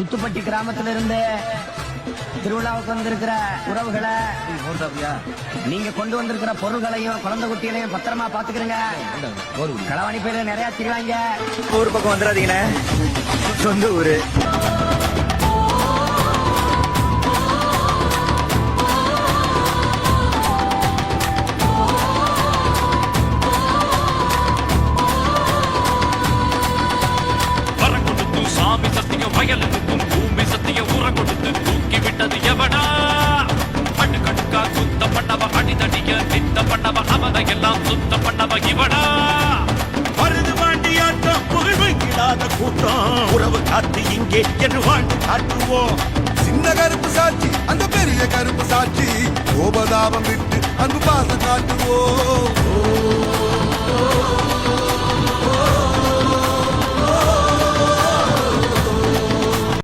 சுத்துப்பட்டி கிராமத்துல இருந்து திருவிழாவுக்கு வந்திருக்கிற உறவுகளை நீங்க கொண்டு வந்திருக்கிற பொருள்களையும் குழந்தை குட்டிகளையும் பத்திரமா பாத்துக்கிறீங்க. களவாணி பேர்ல நிறைய திரிவாங்க. ஊர் பக்கம் வந்துடாதீங்கண்ணே, சொந்த ஊரு. சாமி சத்தியம் வயலுக்கும் பூமி சத்தியம் உர கொடுத்து தூக்கி விட்டது எவனா? அடுக்கடுக்கா சுத்த பண்ணவ அடிதடிய நித்த பண்ணவ அவனை எல்லாம் சுத்த பண்ணவ இவனா? வருது வாண்டியாட்டம் புகழ்விடாத கூட்டம் உறவு காத்து இங்கே என்று வாழ்ந்து காட்டுவோம். சின்ன கருப்பு சாட்சி அந்த பெரிய கருப்பு சாட்சி கோபதாபம் விட்டு அன்பு பாசம் காட்டுவோம்.